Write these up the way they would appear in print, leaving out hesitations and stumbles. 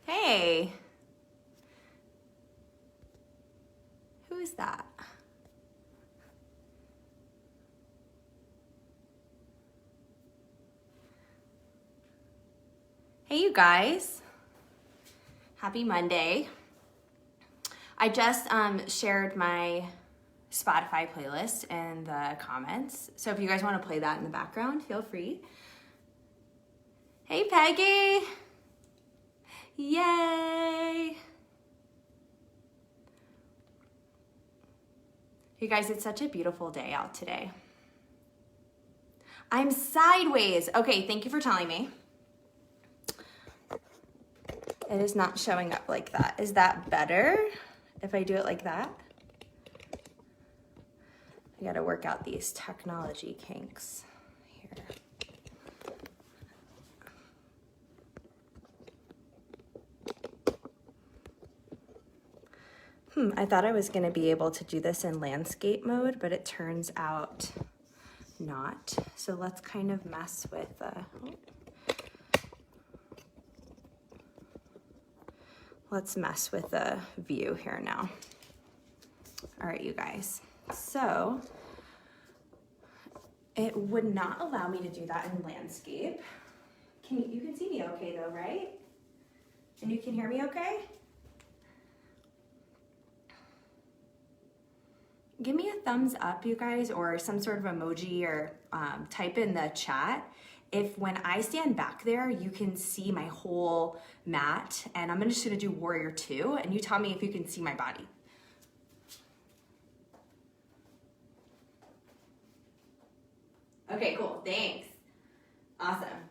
Hey, who is that? Hey, you guys. Happy Monday. I just shared my Spotify playlist in the comments. So if you guys want to play that in the background, feel free. Hey, Peggy. Yay. You guys, it's such a beautiful day out today. I'm sideways. Okay, thank you for telling me. It is not showing up like that. Is that better if I do it like that? I gotta work out these technology kinks here. I thought I was gonna be able to do this in landscape mode, but it turns out not. So let's kind of mess with let's mess with the view here now. All right, you guys. So it would not allow me to do that in landscape. You can see me okay though, right? And you can hear me okay? Give me a thumbs up, you guys, or some sort of emoji, or type in the chat if when I stand back there, you can see my whole mat. And I'm just gonna do warrior 2, and you tell me if you can see my body. Okay, cool, thanks. Awesome.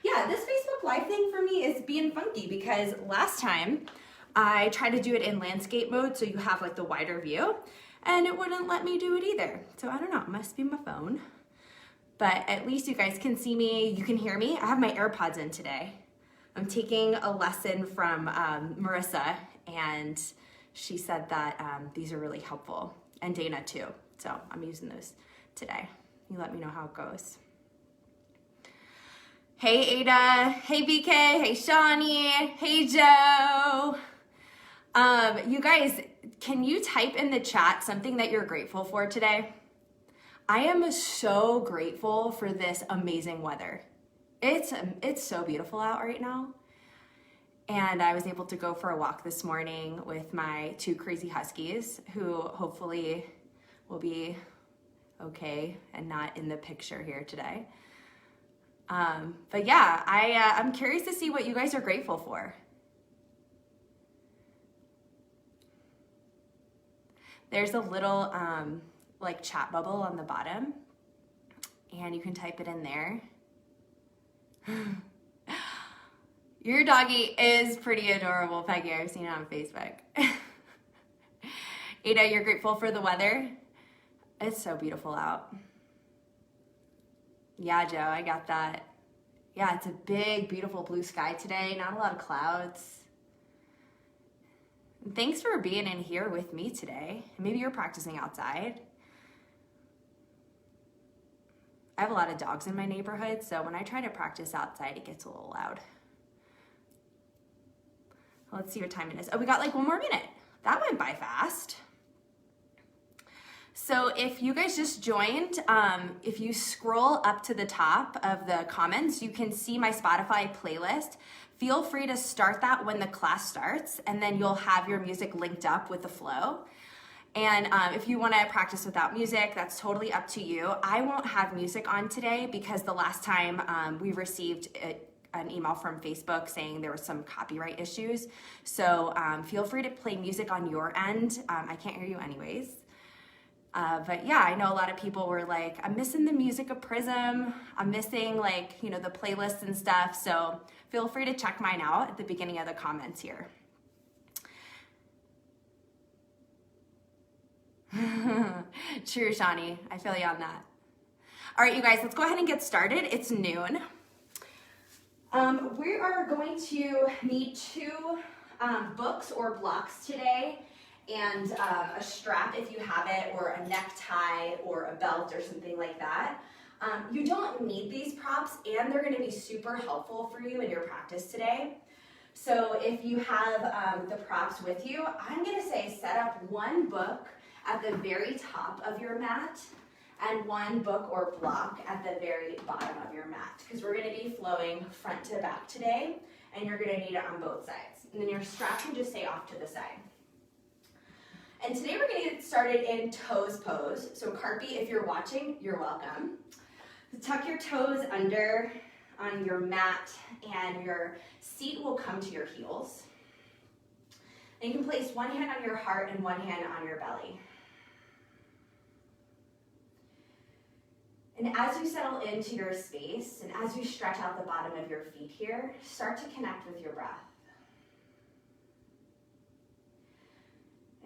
Yeah, this Facebook Live thing for me is being funky because last time I tried to do it in landscape mode so you have like the wider view, and it wouldn't let me do it either. So I don't know, it must be my phone. But at least you guys can see me, you can hear me. I have my AirPods in today. I'm taking a lesson from Marissa, and she said that these are really helpful, and Dana too. So I'm using those today. You let me know how it goes. Hey Ada, hey BK, hey Shawnee, hey Joe. You guys, can you type in the chat something that you're grateful for today? I am so grateful for this amazing weather. It's so beautiful out right now. And I was able to go for a walk this morning with my 2 crazy huskies who hopefully will be okay and not in the picture here today. But yeah, I'm curious to see what you guys are grateful for. There's a little like chat bubble on the bottom, and you can type it in there. Your doggy is pretty adorable, Peggy. I've seen it on Facebook. Ada, you're grateful for the weather? It's so beautiful out. Yeah, Joe, I got that. Yeah, it's a big, beautiful blue sky today. Not a lot of clouds. And thanks for being in here with me today. Maybe you're practicing outside. I have a lot of dogs in my neighborhood, so when I try to practice outside, it gets a little loud. Let's see what time it is. Oh, we got like 1 more minute. That went by fast. So if you guys just joined, if you scroll up to the top of the comments, you can see my Spotify playlist. Feel free to start that when the class starts, and then you'll have your music linked up with the flow. And if you want to practice without music, that's totally up to you. I won't have music on today because the last time we received an email from Facebook saying there were some copyright issues. So feel free to play music on your end. I can't hear you anyways. But yeah, I know a lot of people were like, I'm missing the music of Prism. I'm missing like, you know, the playlists and stuff. So feel free to check mine out at the beginning of the comments here. True, Shawnee. I feel you on that. All right, you guys, let's go ahead and get started. It's noon. We are going to need 2 books or blocks today, and a strap if you have it, or a necktie or a belt or something like that. You don't need these props, and they're going to be super helpful for you in your practice today. So if you have the props with you, I'm gonna say set up one book at the very top of your mat and one book or block at the very bottom of your mat, because we're gonna be flowing front to back today, and you're gonna need it on both sides. And then your strap can just stay off to the side. And today we're gonna get started in toes pose. So Carpy, if you're watching, you're welcome. Tuck your toes under on your mat, and your seat will come to your heels. And you can place one hand on your heart and one hand on your belly. And as you settle into your space, and as you stretch out the bottom of your feet here, start to connect with your breath.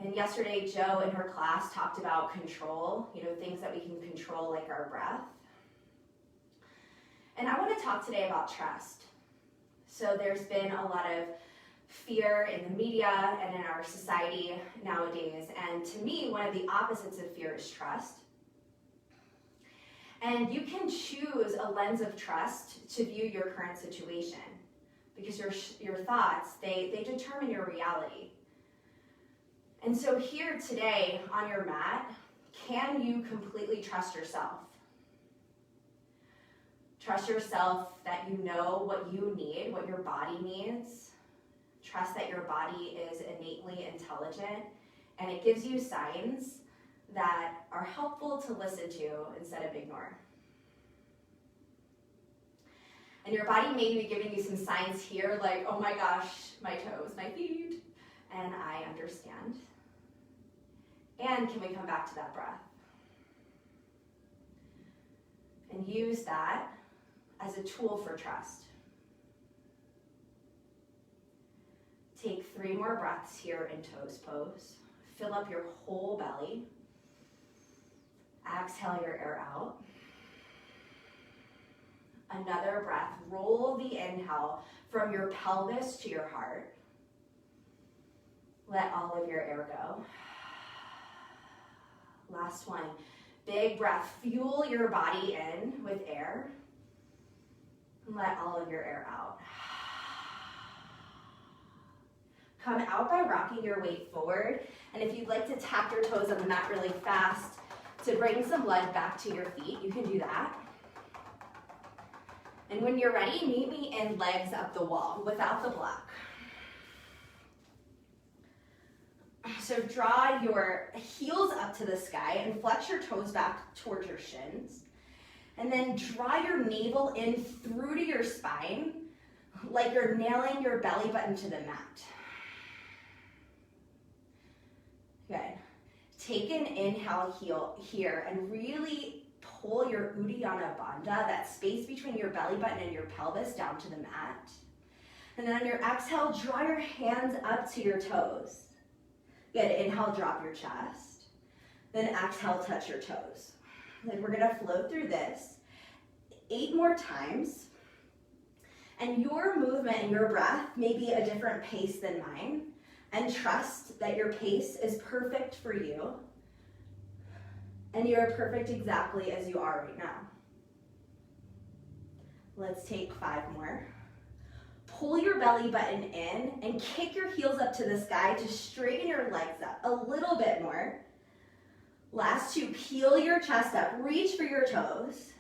And yesterday, Jo in her class talked about control, things that we can control like our breath. And I want to talk today about trust. So there's been a lot of fear in the media and in our society nowadays. And to me, one of the opposites of fear is trust. And you can choose a lens of trust to view your current situation, because your thoughts, they determine your reality. And so here today on your mat, can you completely trust yourself? Trust yourself that you know what you need, what your body needs. Trust that your body is innately intelligent, and it gives you signs that are helpful to listen to instead of ignore. And your body may be giving you some signs here like, oh my gosh, my toes, my feet, and I understand. And can we come back to that breath? And use that as a tool for trust. Take 3 more breaths here in toes pose. Fill up your whole belly. Exhale your air out. Another breath. Roll the inhale from your pelvis to your heart. Let all of your air go. Last one. Big breath. Fuel your body in with air. And let all of your air out. Come out by rocking your weight forward. And if you'd like to tap your toes on the mat really fast to bring some blood back to your feet, you can do that. And when you're ready, meet me in legs up the wall without the block. So draw your heels up to the sky and flex your toes back towards your shins. And then draw your navel in through to your spine like you're nailing your belly button to the mat. Good. Take an inhale here and really pull your Uddiyana Bandha, that space between your belly button and your pelvis, down to the mat. And then on your exhale, draw your hands up to your toes. Good. Inhale, drop your chest. Then exhale, touch your toes. Then we're gonna flow through this 8 more times. And your movement and your breath may be a different pace than mine. And trust that your pace is perfect for you. And you are perfect exactly as you are right now. Let's take 5 more. Pull your belly button in and kick your heels up to the sky to straighten your legs up a little bit more. Last 2, peel your chest up, reach for your toes.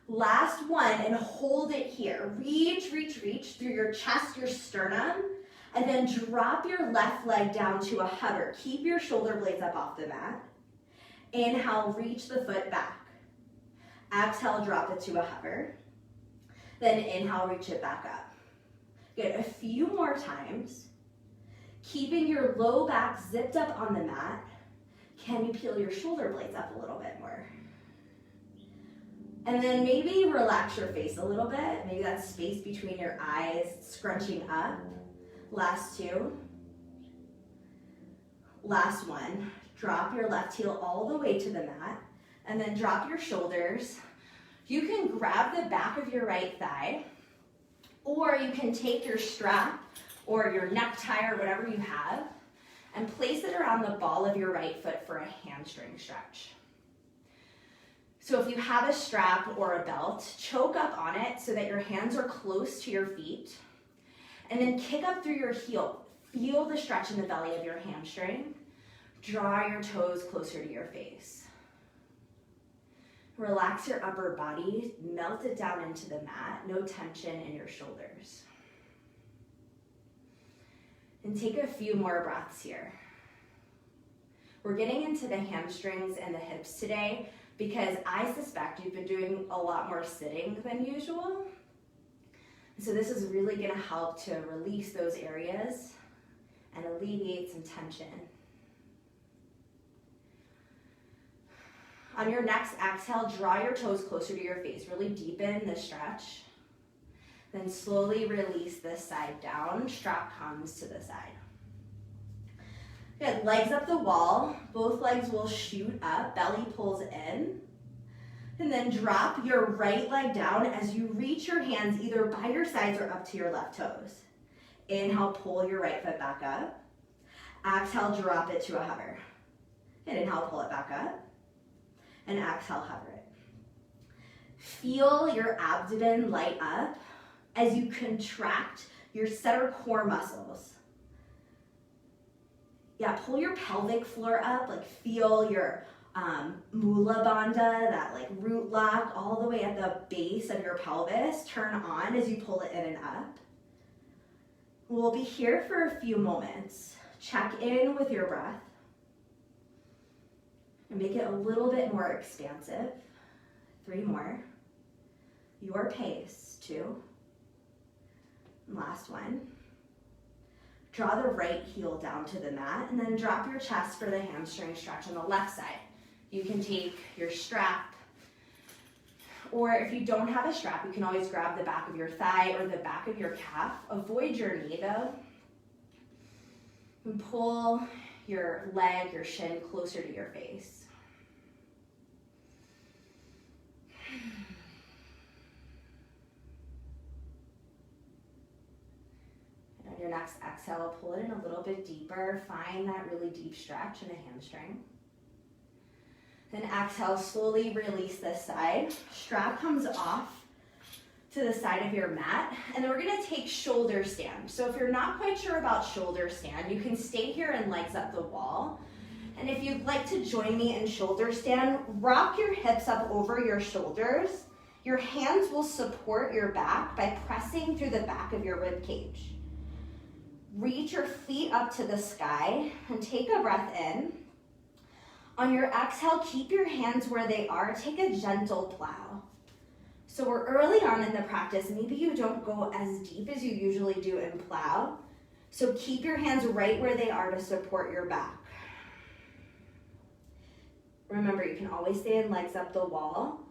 Last 1, and hold it here. Reach through your chest, your sternum, and then drop your left leg down to a hover. Keep your shoulder blades up off the mat. Inhale, reach the foot back. Exhale, drop it to a hover. Then inhale, reach it back up. Good, a few more times. Keeping your low back zipped up on the mat. Can you peel your shoulder blades up a little bit more? And then maybe relax your face a little bit. Maybe that space between your eyes scrunching up. Last 2. Last 1. Drop your left heel all the way to the mat, and then drop your shoulders. You can grab the back of your right thigh, or you can take your strap or your necktie or whatever you have and place it around the ball of your right foot for a hamstring stretch. So if you have a strap or a belt, choke up on it so that your hands are close to your feet. And then kick up through your heel. Feel the stretch in the belly of your hamstring. Draw your toes closer to your face. Relax your upper body. Melt it down into the mat. No tension in your shoulders. And take a few more breaths here. We're getting into the hamstrings and the hips today because I suspect you've been doing a lot more sitting than usual. So this is really going to help to release those areas and alleviate some tension. On your next exhale, draw your toes closer to your face. Really deepen the stretch. Then slowly release this side down. Strap comes to the side. Good, legs up the wall. Both legs will shoot up, belly pulls in. And then drop your right leg down as you reach your hands either by your sides or up to your left toes. Inhale, pull your right foot back up. Exhale, drop it to a hover. And inhale, pull it back up. And exhale, hover it. Feel your abdomen light up as you contract your center core muscles. Yeah, pull your pelvic floor up, like feel your mula bandha, that like root lock all the way at the base of your pelvis, turn on as you pull it in and up. We'll be here for a few moments. Check in with your breath and make it a little bit more expansive. 3 more. Your pace, 2. And last one. Draw the right heel down to the mat and then drop your chest for the hamstring stretch on the left side. You can take your strap, or if you don't have a strap, you can always grab the back of your thigh or the back of your calf. Avoid your knee though. And pull your leg, your shin closer to your face. And on your next exhale, pull it in a little bit deeper. Find that really deep stretch in the hamstring. Then exhale, slowly release this side. Strap comes off to the side of your mat. And then we're gonna take shoulder stand. So if you're not quite sure about shoulder stand, you can stay here and legs up the wall. And if you'd like to join me in shoulder stand, rock your hips up over your shoulders. Your hands will support your back by pressing through the back of your rib cage. Reach your feet up to the sky and take a breath in. On your exhale, keep your hands where they are. Take a gentle plow. So we're early on in the practice. Maybe you don't go as deep as you usually do in plow. So keep your hands right where they are to support your back. Remember, you can always stay in legs up the wall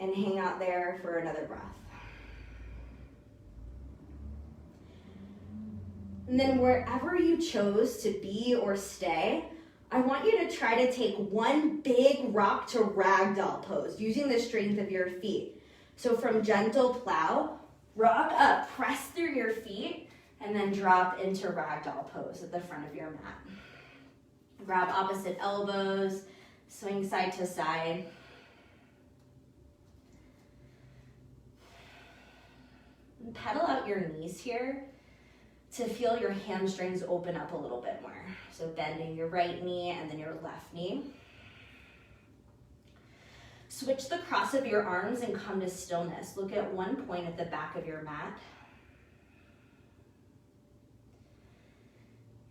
and hang out there for another breath. And then wherever you chose to be or stay, I want you to try to take one big rock to ragdoll pose using the strength of your feet. So from gentle plow, rock up, press through your feet, and then drop into ragdoll pose at the front of your mat. Grab opposite elbows, swing side to side. And pedal out your knees here to feel your hamstrings open up a little bit more. So bending your right knee and then your left knee. Switch the cross of your arms and come to stillness. Look at one point at the back of your mat.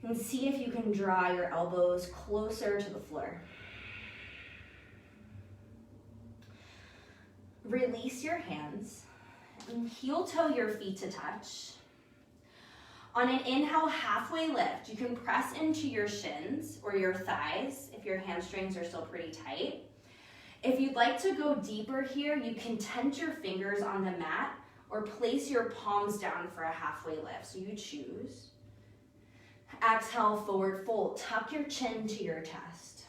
And see if you can draw your elbows closer to the floor. Release your hands and heel toe your feet to touch. On an inhale, halfway lift. You can press into your shins or your thighs if your hamstrings are still pretty tight. If you'd like to go deeper here, you can tent your fingers on the mat or place your palms down for a halfway lift, so you choose. Exhale, forward fold. Tuck your chin to your chest.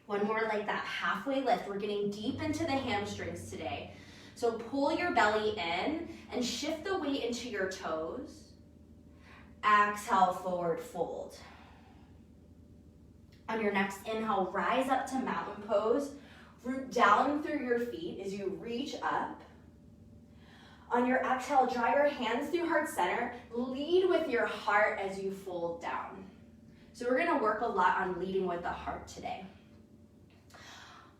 One more like that, halfway lift. We're getting deep into the hamstrings today. So pull your belly in and shift the weight into your toes. Exhale, forward fold. On your next inhale, rise up to mountain pose. Root down through your feet as you reach up. On your exhale, draw your hands through heart center. Lead with your heart as you fold down. So we're gonna work a lot on leading with the heart today.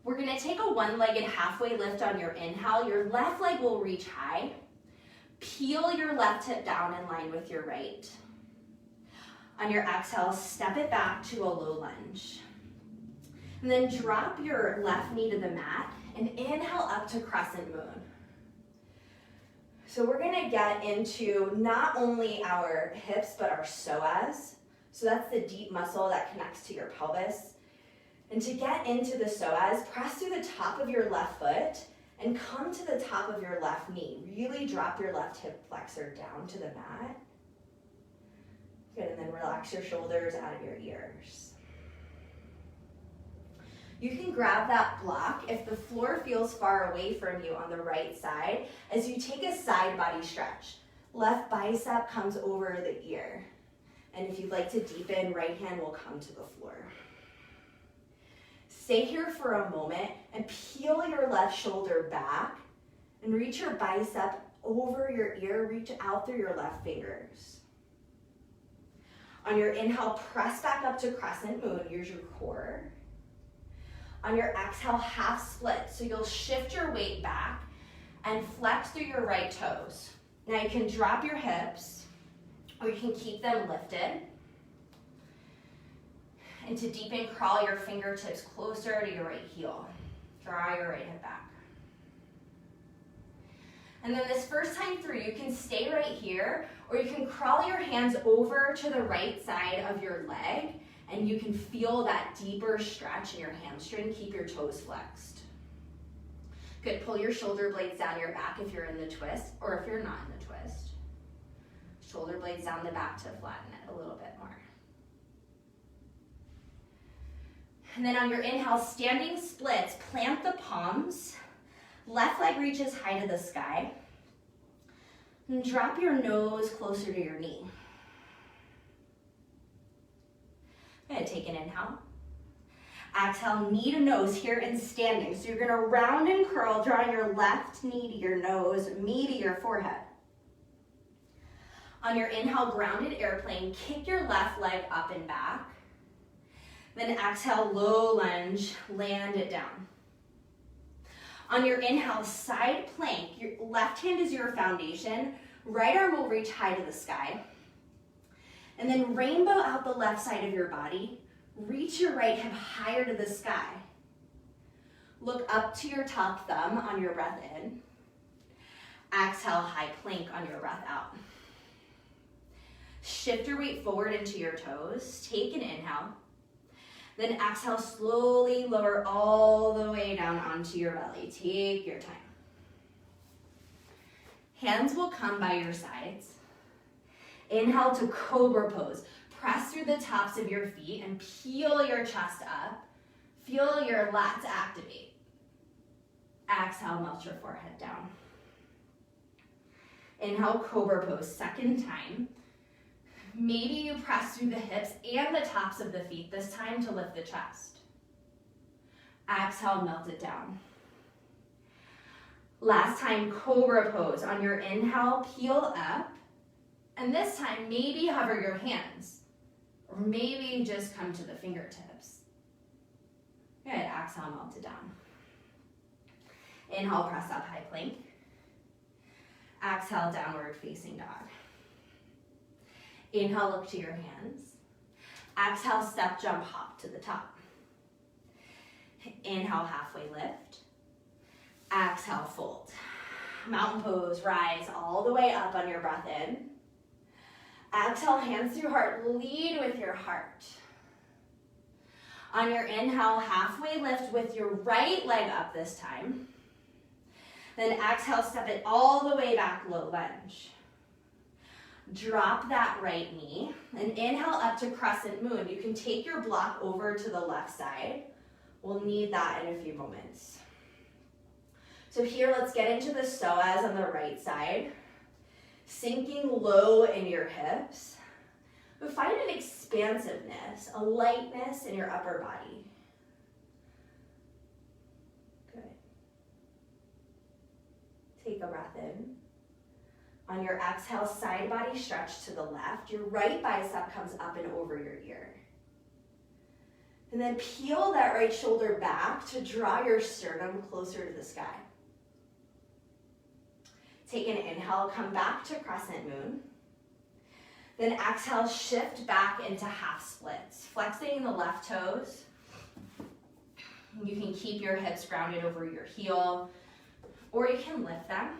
We're gonna take a one-legged halfway lift on your inhale. Your left leg will reach high. Peel your left hip down in line with your right. On your exhale, step it back to a low lunge. And then drop your left knee to the mat and inhale up to crescent moon. So we're gonna get into not only our hips, but our psoas. So that's the deep muscle that connects to your pelvis. And to get into the psoas, press through the top of your left foot and come to the top of your left knee. Really drop your left hip flexor down to the mat. Good, and then relax your shoulders out of your ears. You can grab that block if the floor feels far away from you on the right side as you take a side body stretch. Left bicep comes over the ear. And if you'd like to deepen, right hand will come to the floor. Stay here for a moment and peel your left shoulder back and reach your bicep over your ear, reach out through your left fingers. On your inhale, press back up to crescent moon, use your core. On your exhale, half split. So you'll shift your weight back and flex through your right toes. Now you can drop your hips or you can keep them lifted. And to deepen, crawl your fingertips closer to your right heel. Draw your right hip back. And then this first time through, you can stay right here, or you can crawl your hands over to the right side of your leg, and you can feel that deeper stretch in your hamstring. Keep your toes flexed. Good, pull your shoulder blades down your back if you're in the twist, or if you're not in the twist. Shoulder blades down the back to flatten it a little bit more. And then on your inhale, standing splits, plant the palms. Left leg reaches high to the sky. And drop your nose closer to your knee. I'm gonna take an inhale. Exhale, knee to nose here in standing. So you're gonna round and curl, drawing your left knee to your nose, me to your forehead. On your inhale, grounded airplane, kick your left leg up and back. Then exhale, low lunge, land it down. On your inhale, side plank, your left hand is your foundation, right arm will reach high to the sky. And then rainbow out the left side of your body, reach your right hip higher to the sky. Look up to your top thumb on your breath in. Exhale, high plank on your breath out. Shift your weight forward into your toes, take an inhale. Then exhale, slowly lower all the way down onto your belly. Take your time. Hands will come by your sides. Inhale to cobra pose. Press through the tops of your feet and peel your chest up. Feel your lats activate. Exhale, melt your forehead down. Inhale, cobra pose, second time. Maybe you press through the hips and the tops of the feet this time to lift the chest. Exhale, melt it down. Last time, cobra pose. On your inhale, peel up. And this time, maybe hover your hands. Or maybe just come to the fingertips. Good, exhale, melt it down. Inhale, press up, high plank. Exhale, downward facing dog. Inhale, look to your hands. Exhale, step, jump, hop to the top. Inhale, halfway lift. Exhale, fold. Mountain pose, rise all the way up on your breath in. Exhale, hands through heart, lead with your heart. On your inhale, halfway lift with your right leg up this time. Then exhale, step it all the way back, low lunge. Drop that right knee and inhale up to crescent moon. You can take your block over to the left side. We'll need that in a few moments. So here, let's get into the psoas on the right side. Sinking low in your hips. But find an expansiveness, a lightness in your upper body. Good. Take a breath in. On your exhale, side body stretch to the left. Your right bicep comes up and over your ear. And then peel that right shoulder back to draw your sternum closer to the sky. Take an inhale, come back to crescent moon. Then exhale, shift back into half splits, flexing the left toes. You can keep your hips grounded over your heel, or you can lift them.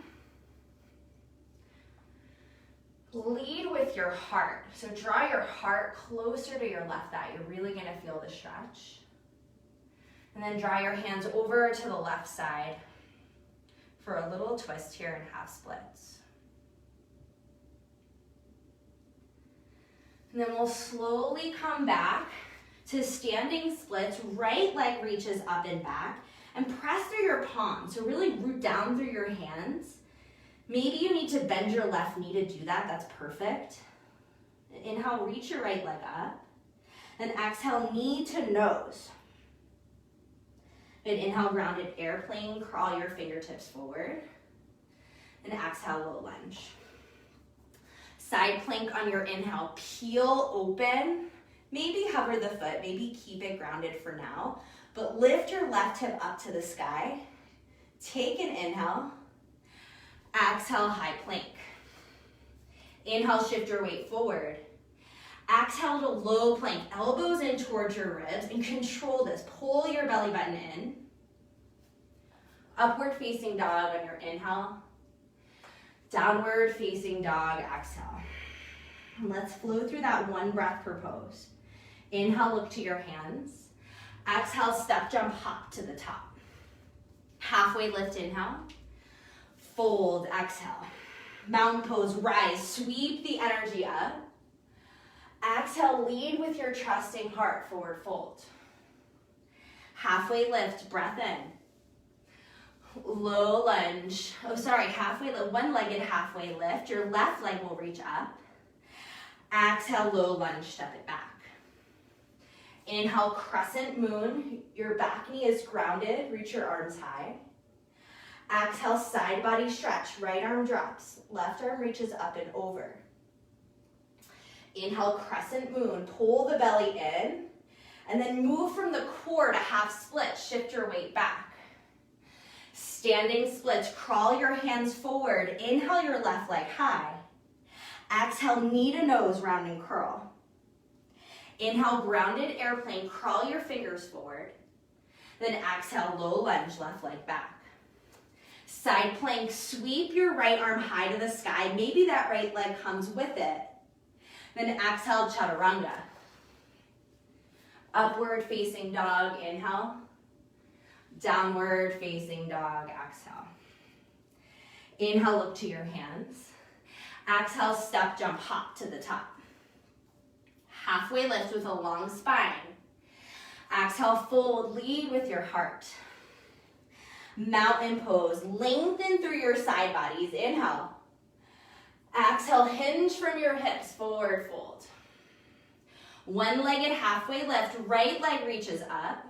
Lead with your heart. So draw your heart closer to your left thigh. You're really gonna feel the stretch. And then draw your hands over to the left side for a little twist here in half splits. And then we'll slowly come back to standing splits. Right leg reaches up and back, and press through your palms. So really root down through your hands. Maybe you need to bend your left knee to do that. That's perfect. Inhale, reach your right leg up. And exhale, knee to nose. And inhale, rounded airplane. Crawl your fingertips forward. And exhale, low lunge. Side plank on your inhale. Peel open. Maybe hover the foot. Maybe keep it grounded for now. But lift your left hip up to the sky. Take an inhale. Exhale, high plank. Inhale, shift your weight forward. Exhale to low plank, elbows in towards your ribs, and control this. Pull your belly button in. Upward facing dog on your inhale. Downward facing dog, exhale. And let's flow through that one breath per pose. Inhale, look to your hands. Exhale, step, jump, hop to the top. Halfway lift, inhale. Fold, exhale. Mountain pose, rise, sweep the energy up. Exhale, lead with your trusting heart, forward fold. Halfway lift, breath in. Low lunge, halfway lift, one-legged halfway lift. Your left leg will reach up. Exhale, low lunge, step it back. Inhale, crescent moon. Your back knee is grounded, reach your arms high. Exhale, side body stretch, right arm drops, left arm reaches up and over. Inhale, crescent moon, pull the belly in, and then move from the core to half split, shift your weight back. Standing splits, crawl your hands forward, inhale your left leg high. Exhale, knee to nose, round and curl. Inhale, grounded airplane, crawl your fingers forward. Then exhale, low lunge, left leg back. Side plank, sweep your right arm high to the sky. Maybe that right leg comes with it. Then exhale, chaturanga. Upward facing dog, inhale. Downward facing dog, exhale. Inhale, look to your hands. Exhale, step, jump, hop to the top. Halfway lift with a long spine. Exhale, fold, lead with your heart. Mountain pose, lengthen through your side bodies. Inhale. Exhale, hinge from your hips, forward fold. One-legged halfway lift, right leg reaches up.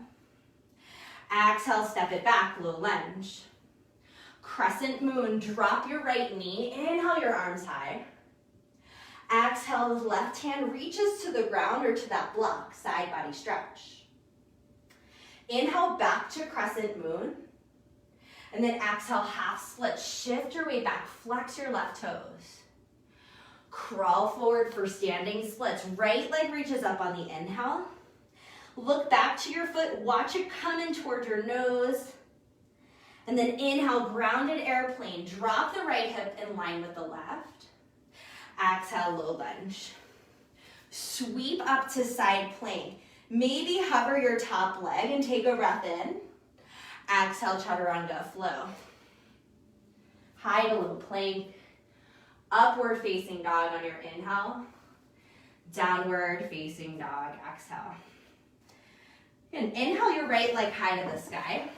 Exhale, step it back, low lunge. Crescent moon, drop your right knee, inhale your arms high. Exhale, the left hand reaches to the ground or to that block, side body stretch. Inhale, back to crescent moon. And then exhale, half split, shift your way back, flex your left toes. Crawl forward for standing splits. Right leg reaches up on the inhale. Look back to your foot, watch it come in toward your nose. And then inhale, grounded airplane. Drop the right hip in line with the left. Exhale, low lunge. Sweep up to side plank. Maybe hover your top leg and take a breath in. Exhale, chaturanga, flow. High to low plank. Upward facing dog on your inhale. Downward facing dog, exhale. And inhale your right leg high to the sky.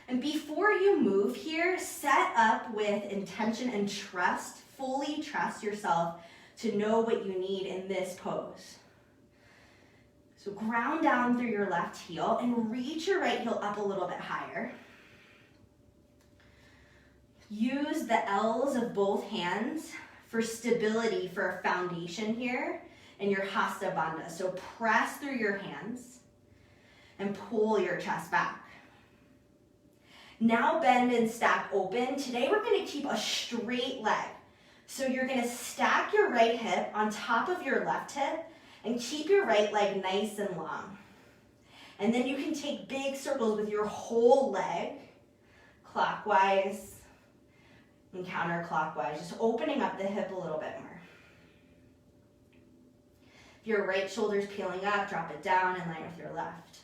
And before you move here, set up with intention and trust. Fully trust yourself to know what you need in this pose. So ground down through your left heel and reach your right heel up a little bit higher. Use the L's of both hands for stability for a foundation here in your Hasta Bandha. So press through your hands and pull your chest back. Now bend and stack open. Today we're going to keep a straight leg. So you're going to stack your right hip on top of your left hip and keep your right leg nice and long. And then you can take big circles with your whole leg, clockwise and counterclockwise, just opening up the hip a little bit more. If your right shoulder's peeling up, drop it down in line with your left.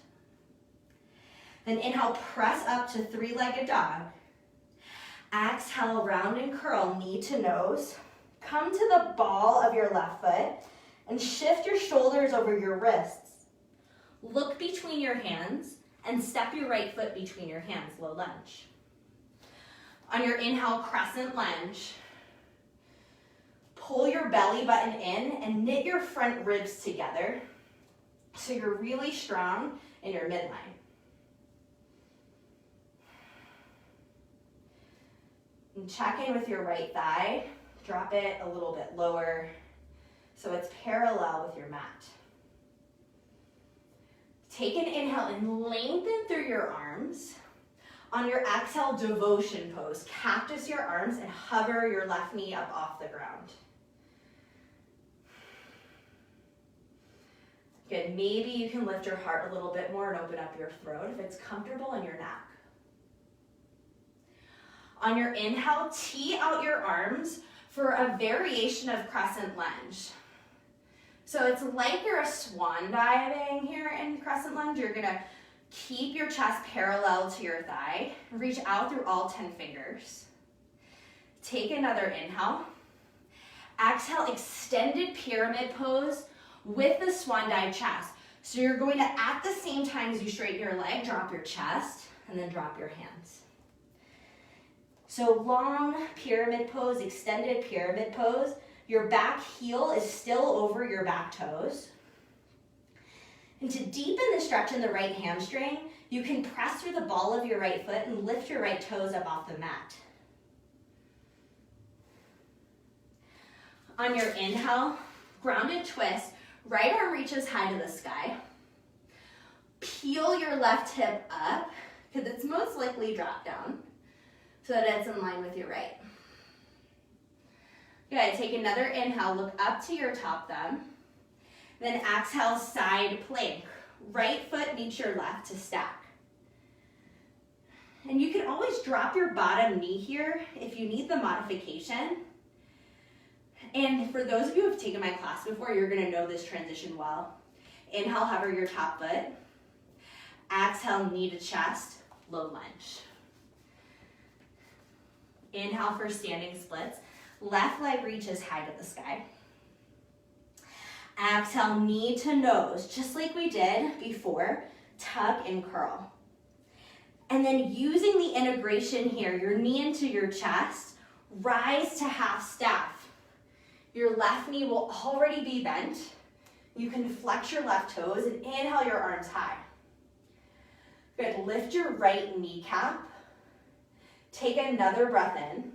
Then inhale, press up to three-legged dog. Exhale, round and curl, knee to nose. Come to the ball of your left foot and shift your shoulders over your wrists. Look between your hands and step your right foot between your hands, low lunge. On your inhale, crescent lunge. Pull your belly button in and knit your front ribs together so you're really strong in your midline. And check in with your right thigh. Drop it a little bit lower so it's parallel with your mat. Take an inhale and lengthen through your arms. On your exhale, devotion pose. Cactus your arms and hover your left knee up off the ground. Good, maybe you can lift your heart a little bit more and open up your throat if it's comfortable in your neck. On your inhale, tee out your arms for a variation of crescent lunge. So it's like you're a swan diving here in crescent lunge. You're gonna keep your chest parallel to your thigh. Reach out through all 10 fingers. Take another inhale. Exhale, extended pyramid pose with the swan dive chest. So you're going to, at the same time as you straighten your leg, drop your chest and then drop your hands. So long pyramid pose, extended pyramid pose. Your back heel is still over your back toes. And to deepen the stretch in the right hamstring, you can press through the ball of your right foot and lift your right toes up off the mat. On your inhale, grounded twist, right arm reaches high to the sky. Peel your left hip up, because it's most likely drop down, so that it's in line with your right. Good, take another inhale, look up to your top thumb. Then exhale, side plank. Right foot meets your left to stack. And you can always drop your bottom knee here if you need the modification. And for those of you who have taken my class before, you're gonna know this transition well. Inhale, hover your top foot. Exhale, knee to chest, low lunge. Inhale for standing splits. Left leg reaches high to the sky. Exhale, knee to nose, just like we did before, tuck and curl. And then using the integration here, your knee into your chest, rise to half staff. Your left knee will already be bent. You can flex your left toes and inhale your arms high. Good, lift your right kneecap. Take another breath in.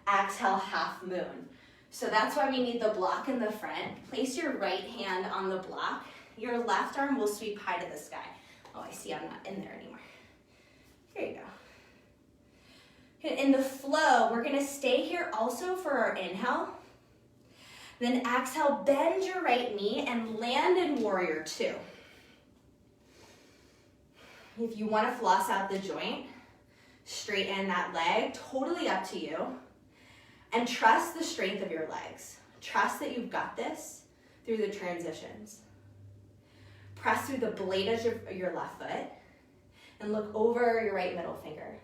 Exhale, half moon. So that's why we need the block in the front. Place your right hand on the block. Your left arm will sweep high to the sky. Oh, I see I'm not in there anymore. Here you go. In the flow, we're gonna stay here also for our inhale. Then exhale, bend your right knee and land in warrior two. If you wanna floss out the joint, straighten that leg, totally up to you. And trust the strength of your legs. Trust that you've got this through the transitions. Press through the blade edge of your left foot and look over your right middle finger.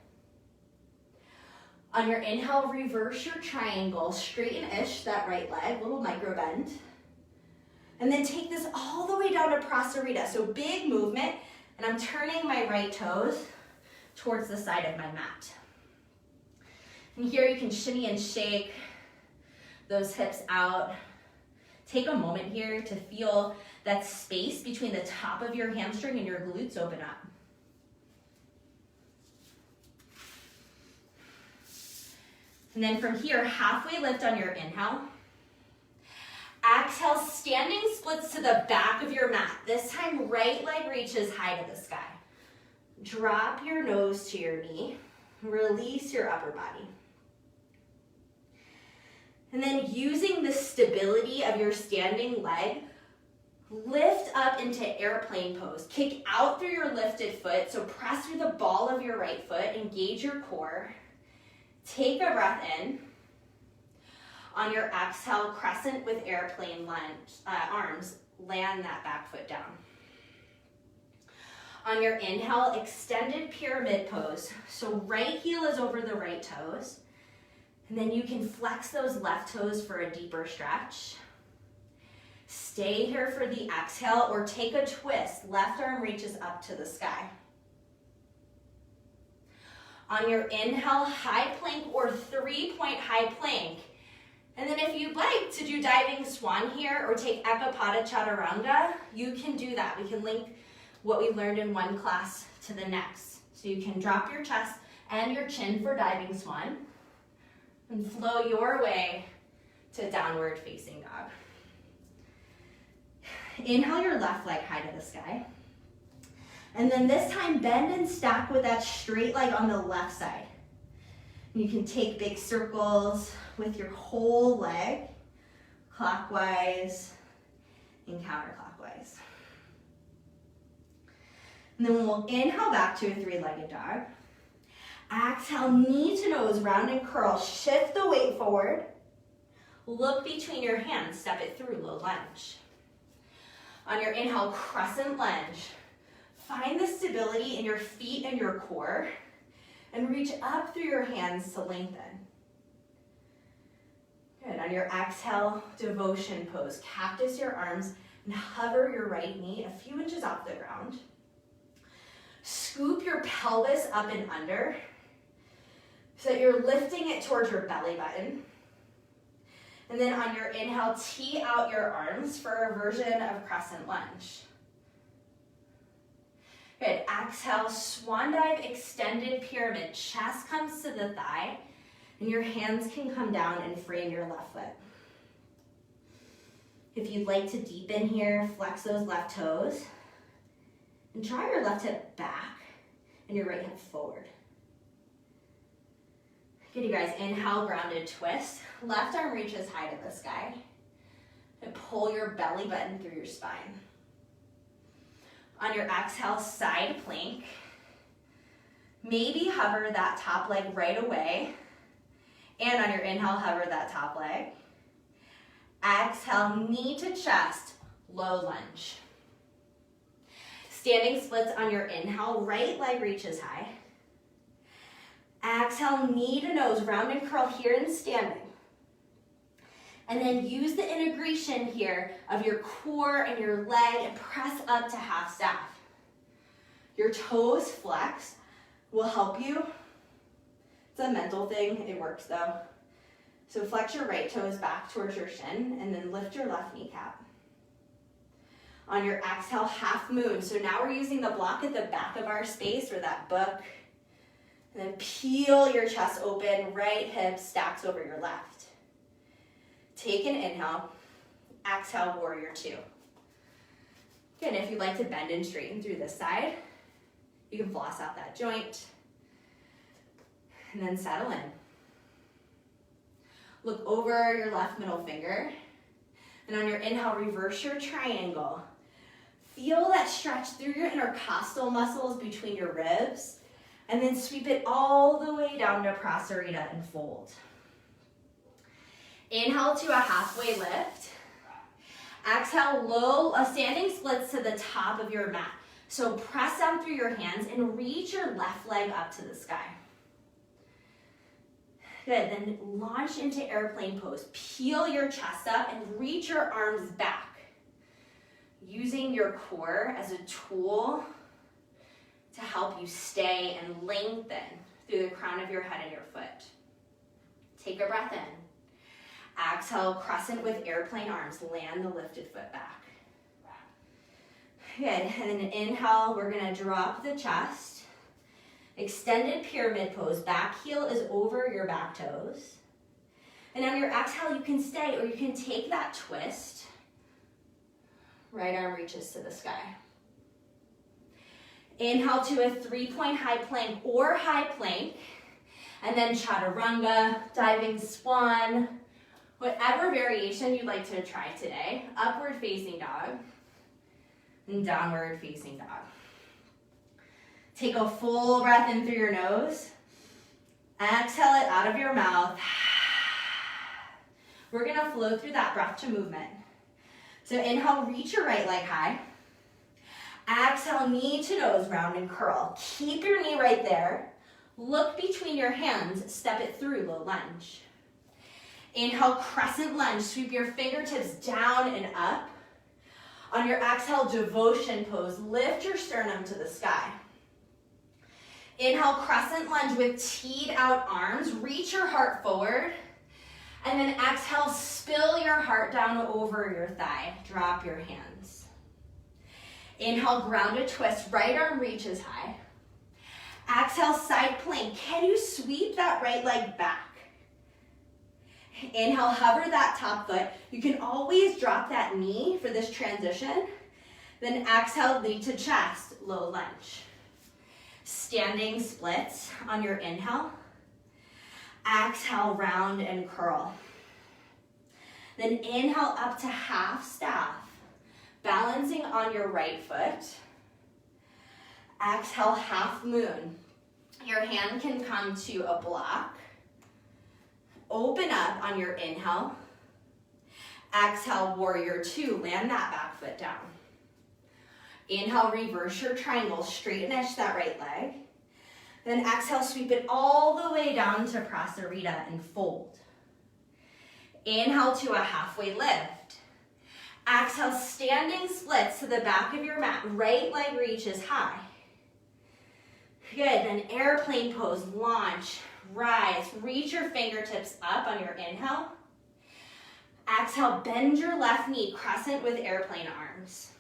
On your inhale, reverse your triangle, straighten-ish that right leg, little micro bend. And then take this all the way down to Prasarita. So big movement, and I'm turning my right toes towards the side of my mat. And here you can shimmy and shake those hips out. Take a moment here to feel that space between the top of your hamstring and your glutes open up. And then from here, halfway lift on your inhale. Exhale, standing splits to the back of your mat. This time, right leg reaches high to the sky. Drop your nose to your knee. Release your upper body. And then using the stability of your standing leg, lift up into airplane pose. Kick out through your lifted foot, so press through the ball of your right foot, engage your core. Take a breath in. On your exhale, crescent with airplane lunge, arms, land that back foot down. On your inhale, extended pyramid pose. So right heel is over the right toes. And then you can flex those left toes for a deeper stretch. Stay here for the exhale or take a twist. Left arm reaches up to the sky. On your inhale, high plank or 3-point high plank. And then if you'd like to do diving swan here or take Ekapada Chaturanga, you can do that. We can link what we learned in one class to the next. So you can drop your chest and your chin for diving swan and flow your way to downward facing dog. Inhale your left leg high to the sky. And then this time, bend and stack with that straight leg on the left side. You can take big circles with your whole leg, clockwise and counterclockwise. And then we'll inhale back to a 3-legged dog. Exhale, knee to nose, round and curl. Shift the weight forward. Look between your hands, step it through, low lunge. On your inhale, crescent lunge. Find the stability in your feet and your core and reach up through your hands to lengthen. Good. On your exhale, devotion pose. Cactus your arms and hover your right knee a few inches off the ground. Scoop your pelvis up and under so that you're lifting it towards your belly button. And then on your inhale, tee out your arms for a version of crescent lunge. Good. Exhale, swan dive, extended pyramid. Chest comes to the thigh, and your hands can come down and frame your left foot. If you'd like to deepen here, flex those left toes, and try your left hip back and your right hip forward. Good, you guys. Inhale, grounded twist. Left arm reaches high to the sky, and pull your belly button through your spine. On your exhale, side plank. Maybe hover that top leg right away. And on your inhale, hover that top leg. Exhale, knee to chest, low lunge. Standing splits on your inhale, right leg reaches high. Exhale, knee to nose, round and curl here in standing. And then use the integration here of your core and your leg and press up to half staff. Your toes flex will help you. It's a mental thing, it works though. So flex your right toes back towards your shin and then lift your left kneecap. On your exhale, half moon. So now we're using the block at the back of our space or that book. And then peel your chest open, right hip stacks over your left. Take an inhale, exhale, warrior 2. Again, if you'd like to bend and straighten through this side, you can floss out that joint. And then settle in. Look over your left middle finger. And on your inhale, reverse your triangle. Feel that stretch through your intercostal muscles between your ribs. And then sweep it all the way down to Prasarita and fold. Inhale to a halfway lift. Exhale, low, standing splits to the top of your mat. So press down through your hands and reach your left leg up to the sky. Good, then launch into airplane pose. Peel your chest up and reach your arms back. Using your core as a tool to help you stay and lengthen through the crown of your head and your foot. Take a breath in. Exhale, crescent with airplane arms. Land the lifted foot back. Good, and then inhale, we're gonna drop the chest. Extended pyramid pose. Back heel is over your back toes. And on your exhale, you can stay or you can take that twist. Right arm reaches to the sky. Inhale to a 3-point high plank or high plank. And then chaturanga, diving swan, whatever variation you'd like to try today. Upward facing dog and downward facing dog. Take a full breath in through your nose. Exhale it out of your mouth. We're gonna flow through that breath to movement. So inhale, reach your right leg high. Exhale, knee to nose, round and curl. Keep your knee right there. Look between your hands, step it through, low lunge. Inhale, crescent lunge, sweep your fingertips down and up. On your exhale, devotion pose, lift your sternum to the sky. Inhale, crescent lunge with teed out arms, reach your heart forward. And then exhale, spill your heart down over your thigh, drop your hands. Inhale, grounded twist, right arm reaches high. Exhale, side plank. Can you sweep that right leg back? Inhale, hover that top foot. You can always drop that knee for this transition. Then exhale, knee to chest, low lunge. Standing splits on your inhale. Exhale, round and curl. Then inhale up to half staff, balancing on your right foot. Exhale, half moon. Your hand can come to a block. Open up on your inhale. Exhale, warrior two, land that back foot down. Inhale, reverse your triangle, straighten edge that right leg. Then exhale, sweep it all the way down to Prasarita and fold. Inhale to a halfway lift. Exhale, standing splits to the back of your mat. Right leg reaches high. Good, then airplane pose, launch, rise. Reach your fingertips up on your inhale. Exhale, bend your left knee, crescent with airplane arms.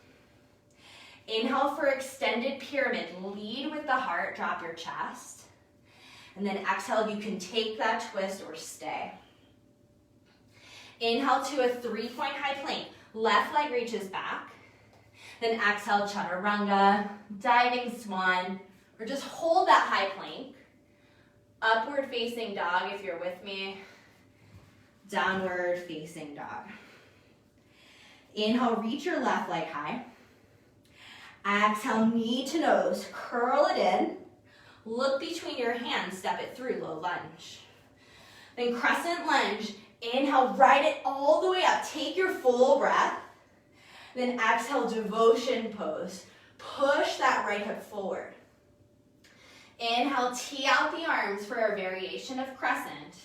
Inhale for extended pyramid. Lead with the heart, drop your chest. And then exhale, you can take that twist or stay. Inhale to a 3-point high plank. Left leg reaches back. Then exhale, chaturanga, diving swan, or just hold that high plank. Upward facing dog if you're with me. Downward facing dog. Inhale, reach your left leg high. Exhale, knee to nose, curl it in. Look between your hands, step it through, low lunge. Then crescent lunge, inhale, ride it all the way up. Take your full breath. Then exhale, devotion pose. Push that right hip forward. Inhale, tee out the arms for a variation of crescent.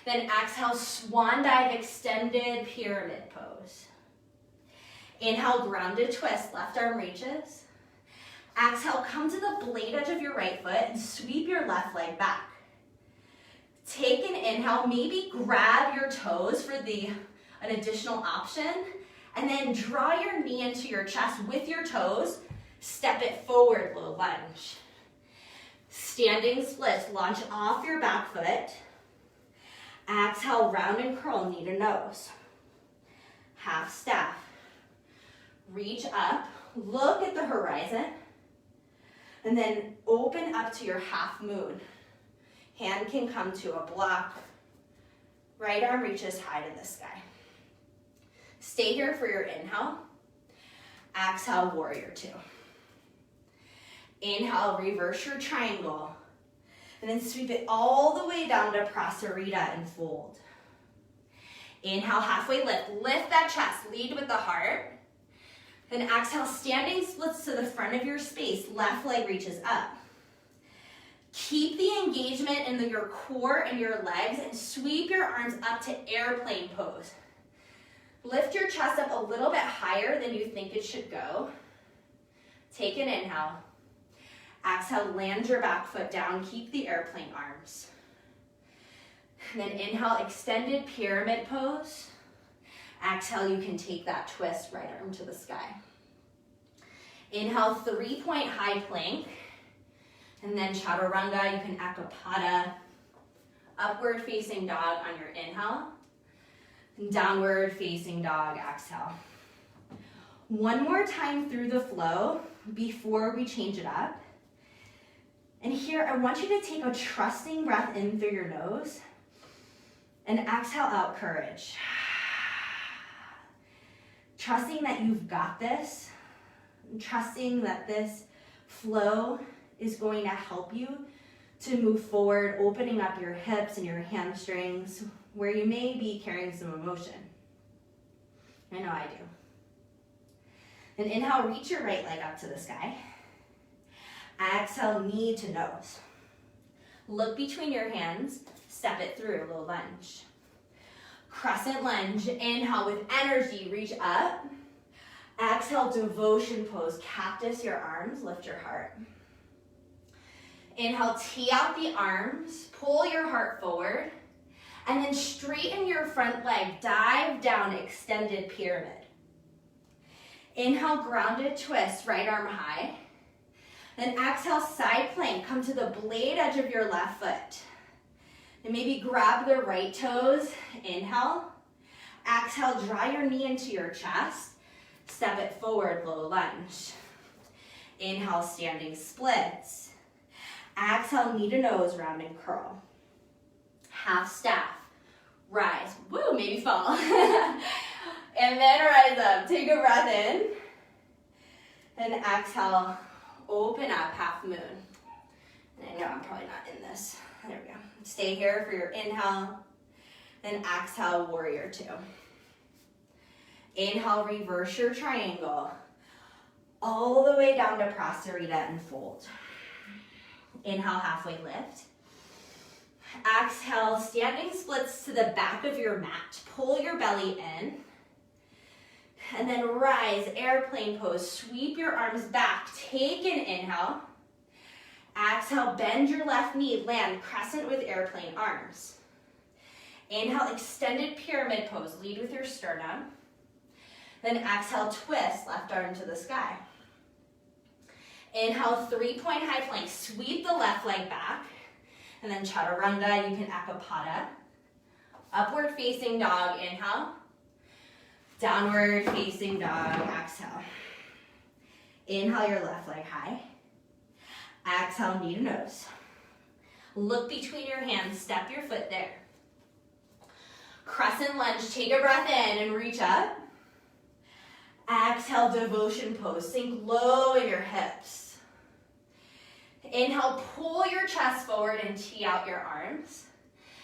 Then exhale, swan dive, extended pyramid pose. Inhale, grounded twist, left arm reaches. Exhale, come to the blade edge of your right foot and sweep your left leg back. Take an inhale, maybe grab your toes for an additional option, and then draw your knee into your chest with your toes. Step it forward, low lunge. Standing splits, launch off your back foot. Exhale, round and curl, knee to nose. Half staff. Reach up, look at the horizon, and then open up to your half moon. Hand can come to a block. Right arm reaches high to the sky. Stay here for your inhale. Exhale, warrior two. Inhale, reverse your triangle. And then sweep it all the way down to Prasarita and fold. Inhale, halfway lift. Lift that chest, lead with the heart. Then exhale, standing splits to the front of your space. Left leg reaches up. Keep the engagement in your core and your legs and sweep your arms up to airplane pose. Lift your chest up a little bit higher than you think it should go. Take an inhale. Exhale, land your back foot down. Keep the airplane arms. And then inhale, extended pyramid pose. Exhale, you can take that twist, right arm to the sky. Inhale, 3-point high plank. And then chaturanga, you can akapada, Upward facing dog on your inhale. Downward facing dog, exhale. One more time through the flow before we change it up. And here, I want you to take a trusting breath in through your nose and exhale out, courage. Trusting that you've got this, trusting that this flow is going to help you to move forward, opening up your hips and your hamstrings where you may be carrying some emotion. I know I do. Then inhale, reach your right leg up to the sky. Exhale, knee to nose. Look between your hands, step it through, low lunge. Crescent lunge, inhale with energy, reach up. Exhale, devotion pose, cactus your arms, lift your heart. Inhale, tee out the arms, pull your heart forward, and then straighten your front leg, dive down, extended pyramid. Inhale, grounded twist, right arm high. Then exhale, side plank, come to the blade edge of your left foot. And maybe grab the right toes, inhale. Exhale, draw your knee into your chest. Step it forward, low lunge. Inhale, standing splits. Exhale, knee to nose, round and curl. Half staff, rise. Woo, maybe fall. And then rise up, take a breath in. And exhale, open up, half moon. And I know I'm probably not in this. There we go. Stay here for your inhale. Then exhale, warrior two. Inhale, reverse your triangle. All the way down to Prasarita and fold. Inhale, halfway lift. Exhale, standing splits to the back of your mat. Pull your belly in. And then rise, airplane pose. Sweep your arms back. Take an inhale. Exhale, bend your left knee. Land crescent with airplane arms. Inhale, extended pyramid pose. Lead with your sternum. Then exhale, twist, left arm to the sky. Inhale, 3-point high plank. Sweep the left leg back. And then chaturanga, you can ekapada. Upward facing dog, inhale. Downward facing dog, exhale. Inhale your left leg high. Exhale, knee to nose. Look between your hands, step your foot there. Crescent lunge, take a breath in and reach up. Exhale, devotion pose, sink low in your hips. Inhale, pull your chest forward and tee out your arms.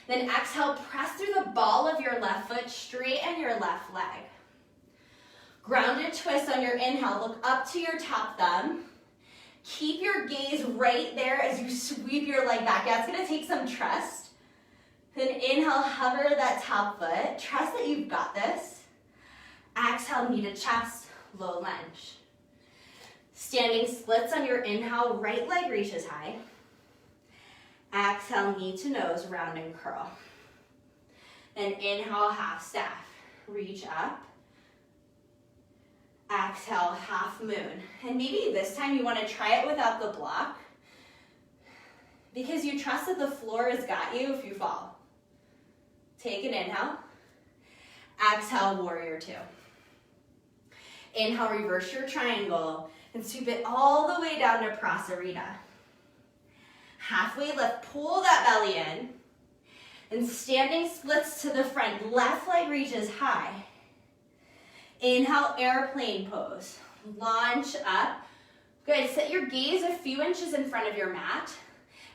Then exhale, press through the ball of your left foot, straighten your left leg. Grounded twist on your inhale, look up to your top thumb. Keep your gaze right there as you sweep your leg back. Yeah, it's gonna take some trust. Then inhale, hover that top foot. Trust that you've got this. Exhale, knee to chest, low lunge. Standing splits on your inhale, right leg reaches high. Exhale, knee to nose, round and curl. Then inhale, half staff. Reach up. Exhale, half moon. And maybe this time you want to try it without the block because you trust that the floor has got you if you fall. Take an inhale. Exhale, warrior two. Inhale, reverse your triangle and sweep it all the way down to Prasarita. Halfway lift, pull that belly in. And standing splits to the front, left leg reaches high. Inhale, airplane pose. Launch up. Good, set your gaze a few inches in front of your mat.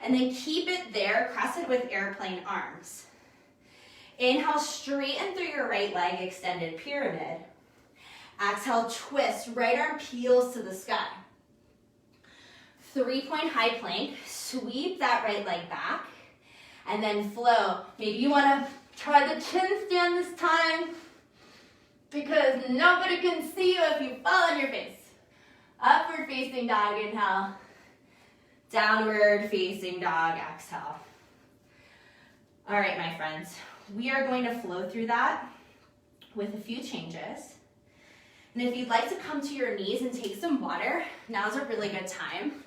And then keep it there, crescent with airplane arms. Inhale, straighten through your right leg, extended pyramid. Exhale, twist, right arm peels to the sky. 3-point high plank, sweep that right leg back, and then flow. Maybe you wanna try the chin stand this time because nobody can see you if you fall on your face. Upward facing dog, inhale. Downward facing dog, exhale. All right, my friends, we are going to flow through that with a few changes. And if you'd like to come to your knees and take some water, now's a really good time.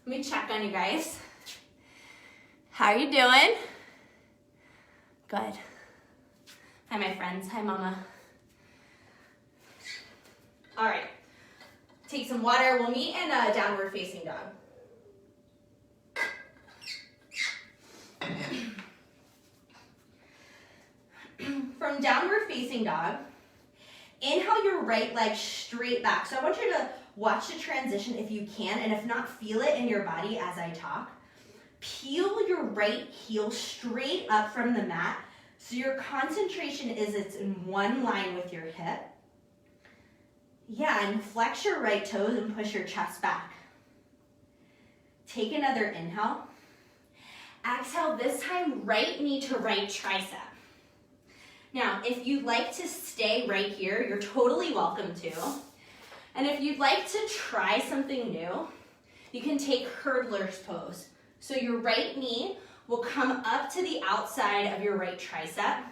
Let me check on you guys. How are you doing? Good. Hi, my friends. Hi, Mama. All right. Take some water. We'll meet in a downward facing dog. From downward facing dog, inhale your right leg straight back. So I want you to watch the transition if you can, and if not, feel it in your body as I talk. Peel your right heel straight up from the mat so your concentration is it's in one line with your hip. Yeah, and flex your right toes and push your chest back. Take another inhale. Exhale, this time right knee to right tricep. Now, if you'd like to stay right here, you're totally welcome to. And if you'd like to try something new, you can take hurdler's pose. So your right knee will come up to the outside of your right tricep.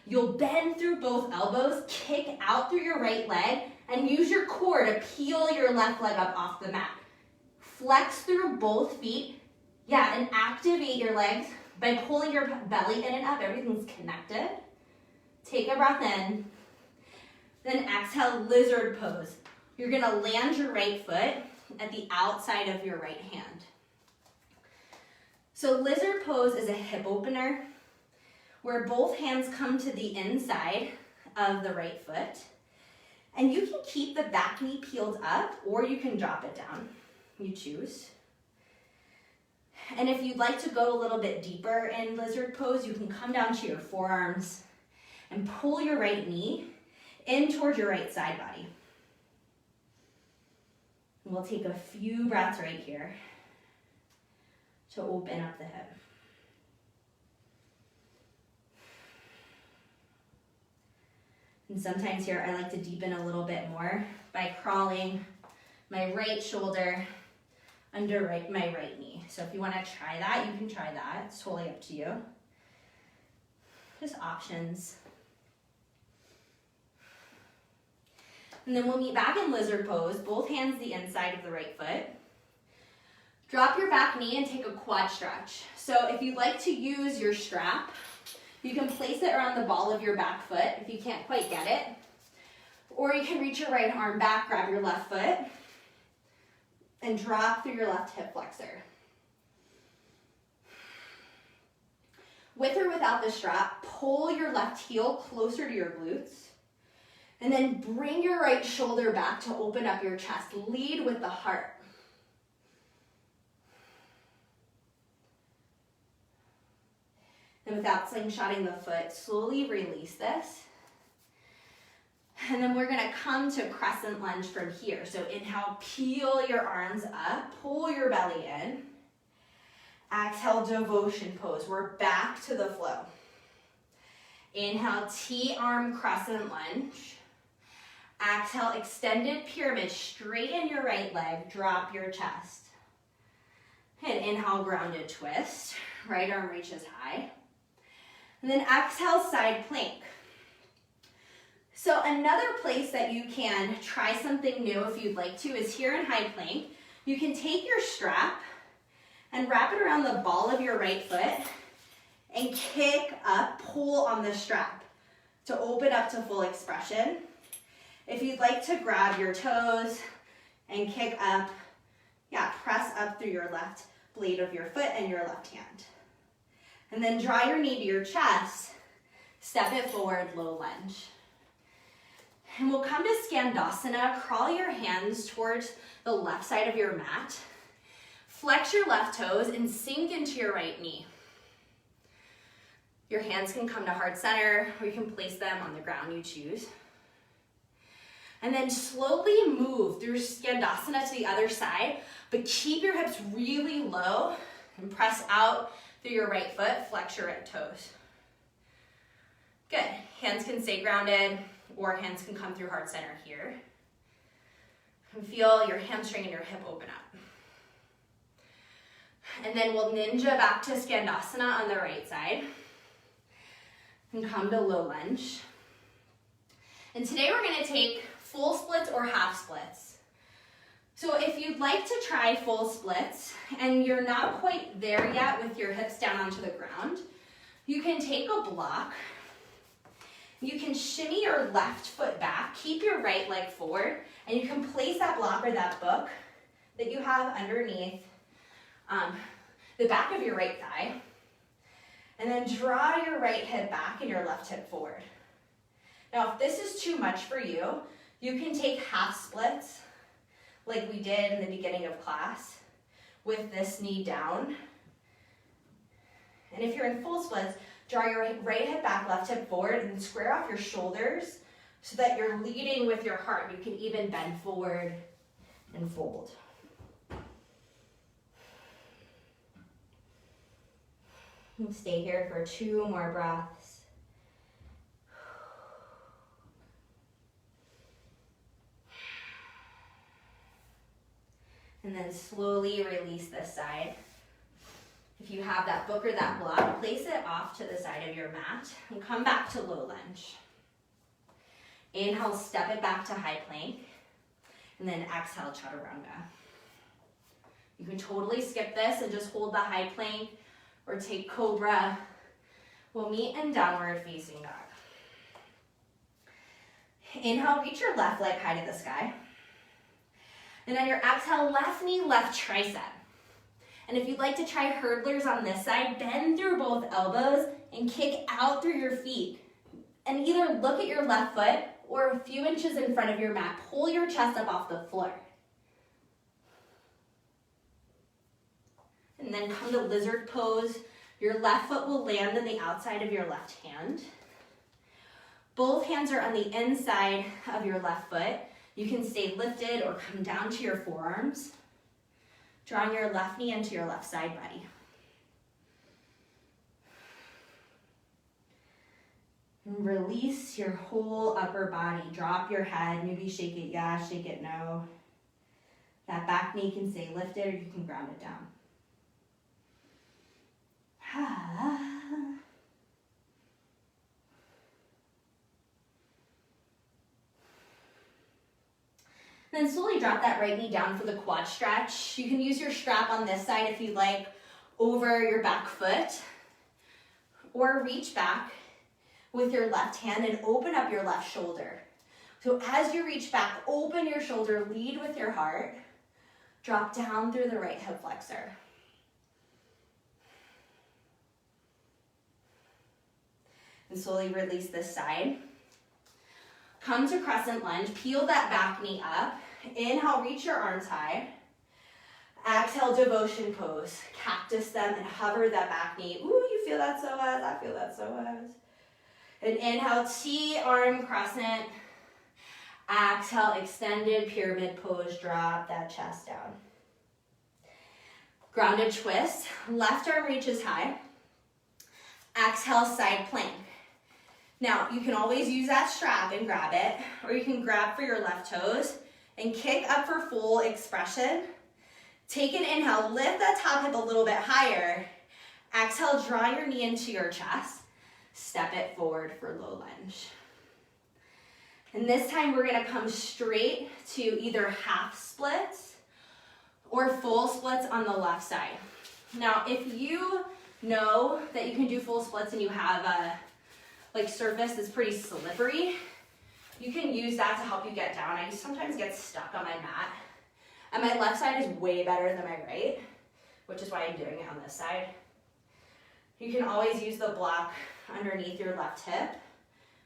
You'll bend through both elbows, kick out through your right leg, and use your core to peel your left leg up off the mat. Flex through both feet. Yeah, and activate your legs by pulling your belly in and up. Everything's connected. Take a breath in. Then exhale, lizard pose. You're gonna land your right foot at the outside of your right hand. So lizard pose is a hip opener where both hands come to the inside of the right foot. And you can keep the back knee peeled up or you can drop it down. You choose. And if you'd like to go a little bit deeper in lizard pose, you can come down to your forearms and pull your right knee in towards your right side body. And we'll take a few breaths right here to open up the hip. And sometimes here I like to deepen a little bit more by crawling my right shoulder under my right knee. So if you want to try that, you can try that. It's totally up to you. Just options. And then we'll meet back in lizard pose, both hands the inside of the right foot. Drop your back knee and take a quad stretch. So if you'd like to use your strap, you can place it around the ball of your back foot if you can't quite get it. Or you can reach your right arm back, grab your left foot, and drop through your left hip flexor. With or without the strap, pull your left heel closer to your glutes. And then bring your right shoulder back to open up your chest. Lead with the heart. And without slingshotting the foot, slowly release this. And then we're gonna come to crescent lunge from here. So inhale, peel your arms up, pull your belly in. Exhale, devotion pose. We're back to the flow. Inhale, T-arm crescent lunge. Exhale, extended pyramid, straighten your right leg, drop your chest. And inhale, grounded twist. Right arm reaches high. And then exhale, side plank. So another place that you can try something new if you'd like to is here in high plank. You can take your strap and wrap it around the ball of your right foot and kick up, pull on the strap to open up to full expression. If you'd like to grab your toes and kick up, press up through your left blade of your foot and your left hand. And then draw your knee to your chest, step it forward, low lunge. And we'll come to Skandasana, crawl your hands towards the left side of your mat. Flex your left toes and sink into your right knee. Your hands can come to heart center, or you can place them on the ground, you choose. And then slowly move through Skandasana to the other side, but keep your hips really low and press out through your right foot, flex your right toes. Good, hands can stay grounded or hands can come through heart center here. And feel your hamstring and your hip open up. And then we'll ninja back to Skandasana on the right side and come to low lunge. And today we're gonna take full splits or half splits. So if you'd like to try full splits and you're not quite there yet with your hips down onto the ground, You can take a block. You can shimmy your left foot back, keep your right leg forward, and you can place that block or that book that you have underneath the back of your right thigh, and then draw your right hip back and your left hip forward. Now, if this is too much for you, you can take half splits like we did in the beginning of class with this knee down. And if you're in full splits, draw your right hip back, left hip forward, and square off your shoulders so that you're leading with your heart. You can even bend forward and fold. And stay here for 2 more breaths. And then slowly release this side. If you have that book or that block, place it off to the side of your mat and come back to low lunge. Inhale, step it back to high plank, and then exhale, chaturanga. You can totally skip this and just hold the high plank or take cobra. We'll meet in downward facing dog. Inhale, reach your left leg high to the sky. And on your exhale, left knee, left tricep. And if you'd like to try hurdlers on this side, bend through both elbows and kick out through your feet. And either look at your left foot or a few inches in front of your mat. Pull your chest up off the floor. And then come to lizard pose. Your left foot will land on the outside of your left hand. Both hands are on the inside of your left foot. You can stay lifted or come down to your forearms. Drawing your left knee into your left side body. And release your whole upper body. Drop your head. Maybe shake it yes, shake it no. That back knee can stay lifted or you can ground it down. Then slowly drop that right knee down for the quad stretch. You can use your strap on this side if you like over your back foot, or reach back with your left hand and open up your left shoulder. So as you reach back, open your shoulder, lead with your heart, drop down through the right hip flexor. And slowly release this side. Come to crescent lunge, peel that back knee up. Inhale, reach your arms high. Exhale, devotion pose. Cactus them and hover that back knee. Ooh, you feel that so well. I feel that so well. And inhale, T-arm crescent. Exhale, extended pyramid pose. Drop that chest down. Grounded twist. Left arm reaches high. Exhale, side plank. Now, you can always use that strap and grab it, or you can grab for your left toes and kick up for full expression. Take an inhale, lift that top hip a little bit higher. Exhale, draw your knee into your chest. Step it forward for low lunge. And this time we're gonna come straight to either half splits or full splits on the left side. Now, if you know that you can do full splits and you have a surface that's pretty slippery, you can use that to help you get down. I sometimes get stuck on my mat. And my left side is way better than my right, which is why I'm doing it on this side. You can always use the block underneath your left hip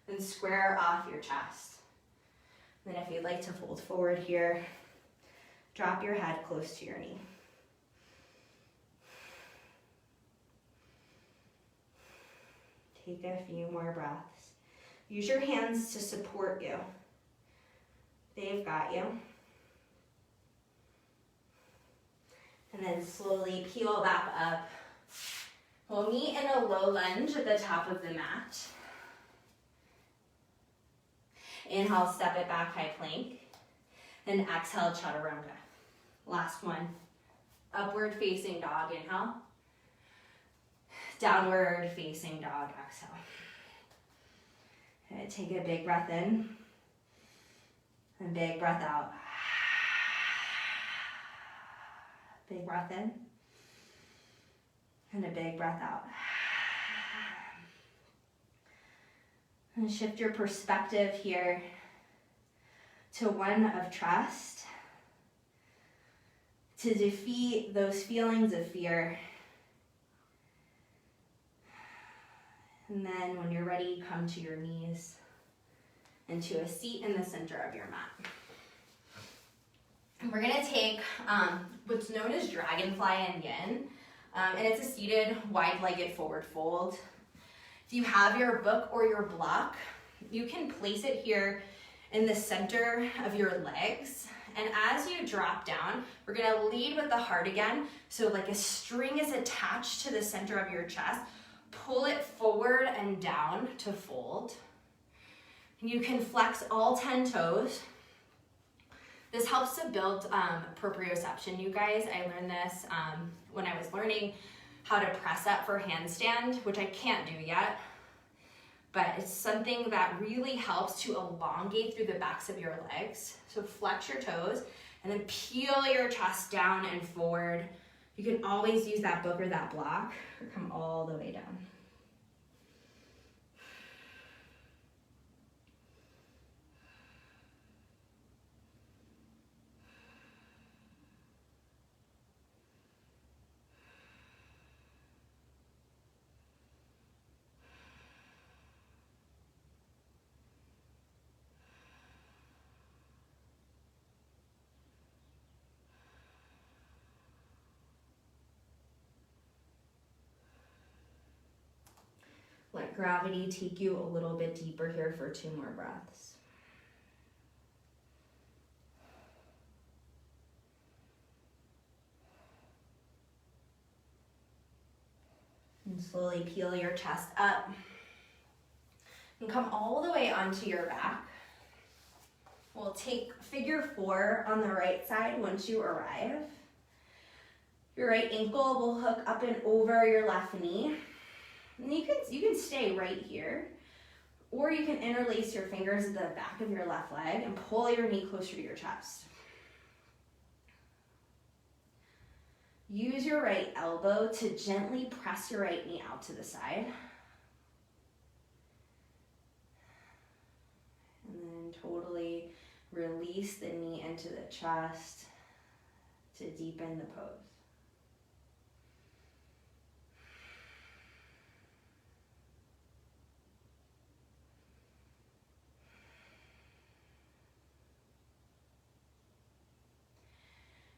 and square off your chest. And then if you'd like to fold forward here, drop your head close to your knee. Take a few more breaths. Use your hands to support you. They've got you. And then slowly peel back up. We'll meet in a low lunge at the top of the mat. Inhale, step it back, high plank. Then exhale, chaturanga. Last one. Upward facing dog, inhale. Downward facing dog, exhale. Okay, take a big breath in. And big breath out. Big breath in. And a big breath out. And shift your perspective here to one of trust, to defeat those feelings of fear. And then when you're ready, come to your knees and to a seat in the center of your mat. And we're gonna take what's known as dragonfly and yin, and it's a seated, wide-legged forward fold. If you have your book or your block, you can place it here in the center of your legs. And as you drop down, we're gonna lead with the heart again. So like a string is attached to the center of your chest. Pull it forward and down to fold. And you can flex all 10 toes. This helps to build proprioception, you guys. I learned this when I was learning how to press up for handstand, which I can't do yet. But it's something that really helps to elongate through the backs of your legs. So flex your toes and then peel your chest down and forward. You can always use that book or that block or come all the way down. Let gravity take you a little bit deeper here for 2 more breaths. And slowly peel your chest up. And come all the way onto your back. We'll take figure 4 on the right side once you arrive. Your right ankle will hook up and over your left knee. And you can stay right here, or you can interlace your fingers at the back of your left leg and pull your knee closer to your chest. Use your right elbow to gently press your right knee out to the side. And then totally release the knee into the chest to deepen the pose.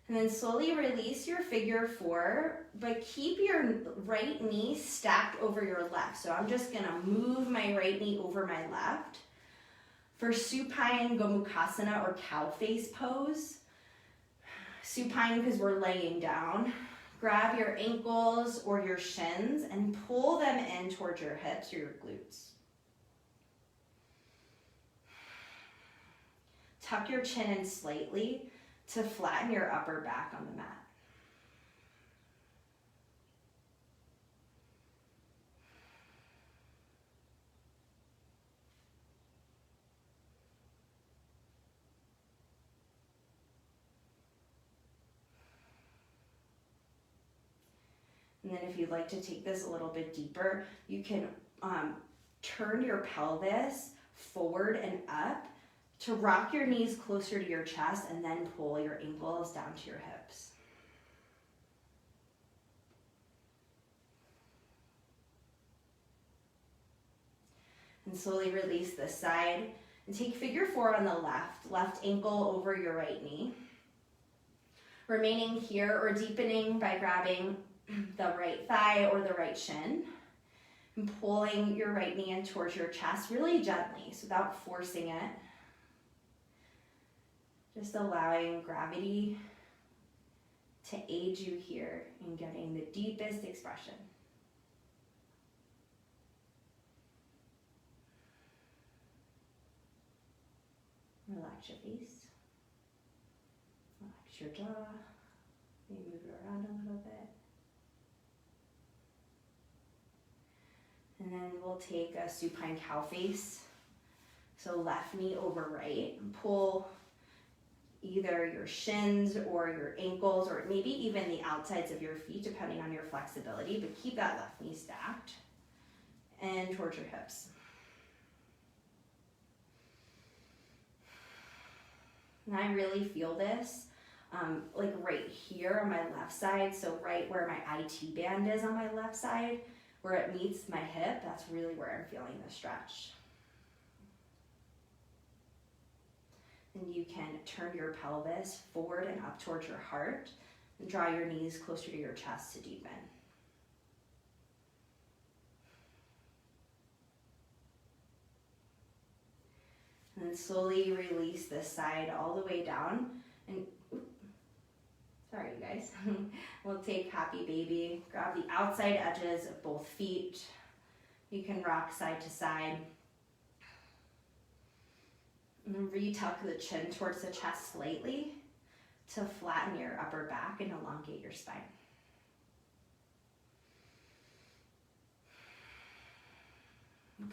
And then slowly release your figure 4, but keep your right knee stacked over your left. So I'm just gonna move my right knee over my left. For supine Gomukhasana or cow face pose, supine because we're laying down, grab your ankles or your shins and pull them in towards your hips or your glutes. Tuck your chin in slightly to flatten your upper back on the mat. And then if you'd like to take this a little bit deeper, you can turn your pelvis forward and up to rock your knees closer to your chest and then pull your ankles down to your hips. And slowly release this side and take figure 4 on the left ankle over your right knee. Remaining here or deepening by grabbing the right thigh or the right shin and pulling your right knee in towards your chest really gently, so without forcing it. Just allowing gravity to aid you here in getting the deepest expression. Relax your face. Relax your jaw. Maybe move it around a little bit. And then we'll take a supine cow face. So left knee over right and pull either your shins or your ankles or maybe even the outsides of your feet depending on your flexibility, but keep that left knee stacked and towards your hips. And I really feel this like right here on my left side, so right where my IT band is on my left side, where it meets my hip, that's really where I'm feeling the stretch. And you can turn your pelvis forward and up towards your heart and draw your knees closer to your chest to deepen. And then slowly release this side all the way down. And sorry, you guys. We'll take happy baby. Grab the outside edges of both feet. You can rock side to side. And then retuck the chin towards the chest slightly to flatten your upper back and elongate your spine.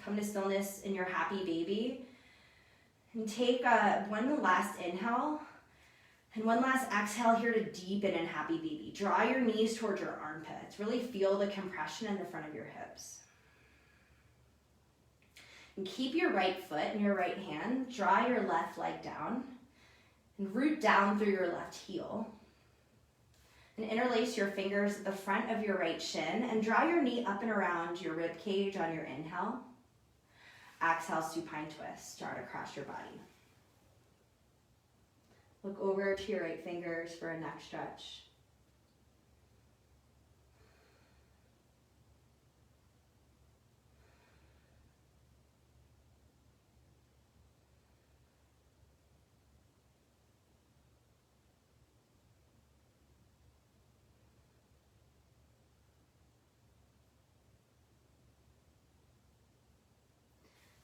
Come to stillness in your happy baby. And take one last inhale and one last exhale here to deepen in happy baby. Draw your knees towards your armpits. Really feel the compression in the front of your hips. And keep your right foot in your right hand. Draw your left leg down and root down through your left heel. And interlace your fingers at the front of your right shin and draw your knee up and around your rib cage on your inhale. Exhale, supine twist. Draw it across your body. Look over to your right fingers for a neck stretch.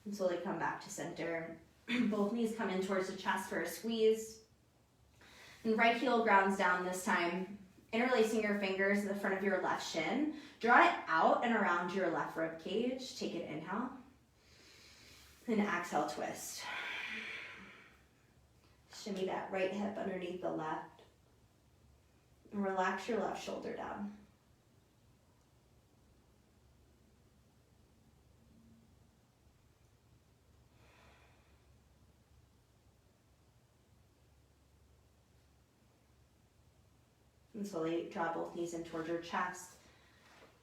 And slowly come back to center. Both knees come in towards the chest for a squeeze. And right heel grounds down this time. Interlacing your fingers in the front of your left shin. Draw it out and around your left rib cage. Take an inhale. And exhale, twist. Shimmy that right hip underneath the left. And relax your left shoulder down. And slowly draw both knees in towards your chest.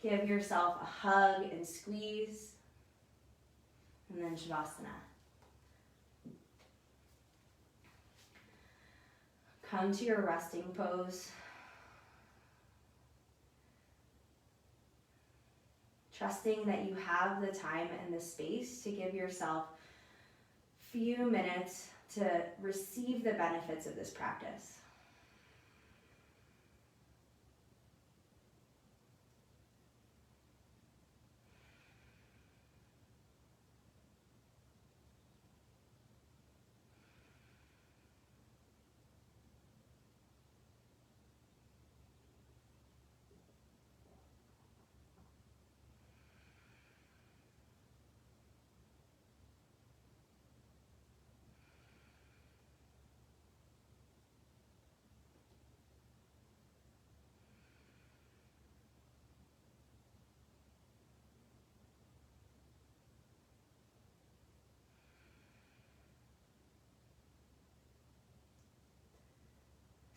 Give yourself a hug and squeeze. And then Shavasana. Come to your resting pose. Trusting that you have the time and the space to give yourself a few minutes to receive the benefits of this practice.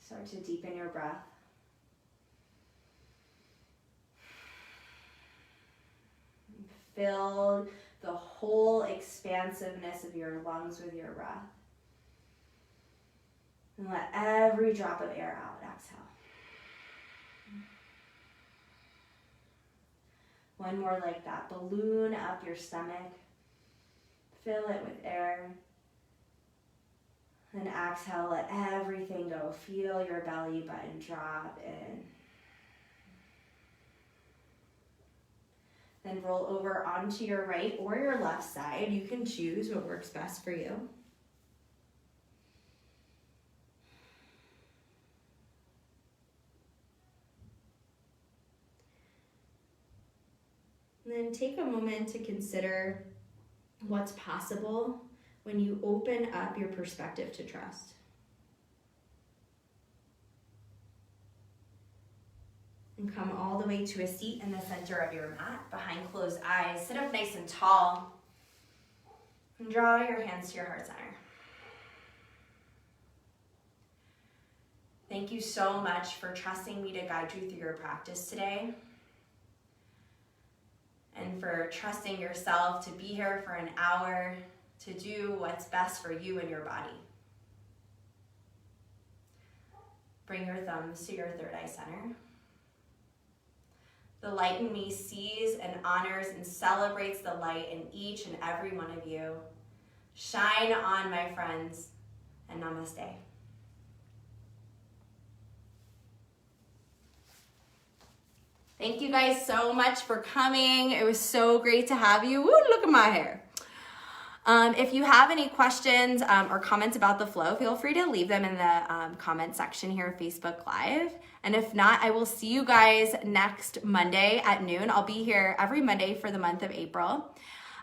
Start to deepen your breath. Fill the whole expansiveness of your lungs with your breath. And let every drop of air out. Exhale. One more like that. Balloon up your stomach. Fill it with air. Then exhale, let everything go. Feel your belly button drop in. Then roll over onto your right or your left side. You can choose what works best for you. And then take a moment to consider what's possible when you open up your perspective to trust. And come all the way to a seat in the center of your mat, behind closed eyes. Sit up nice and tall. And draw your hands to your heart center. Thank you so much for trusting me to guide you through your practice today, and for trusting yourself to be here for an hour to do what's best for you and your body. Bring your thumbs to your third eye center. The light in me sees and honors and celebrates the light in each and every one of you. Shine on, my friends, and namaste. Thank you guys so much for coming. It was so great to have you. Woo, look at my hair. If you have any questions or comments about the flow, feel free to leave them in the comment section here at Facebook Live. And if not, I will see you guys next Monday at noon. I'll be here every Monday for the month of April.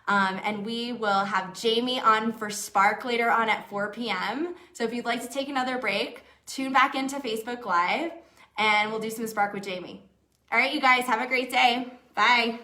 And we will have Jamie on for Spark later on at 4 p.m. So if you'd like to take another break, tune back into Facebook Live and we'll do some Spark with Jamie. All right, you guys, have a great day. Bye.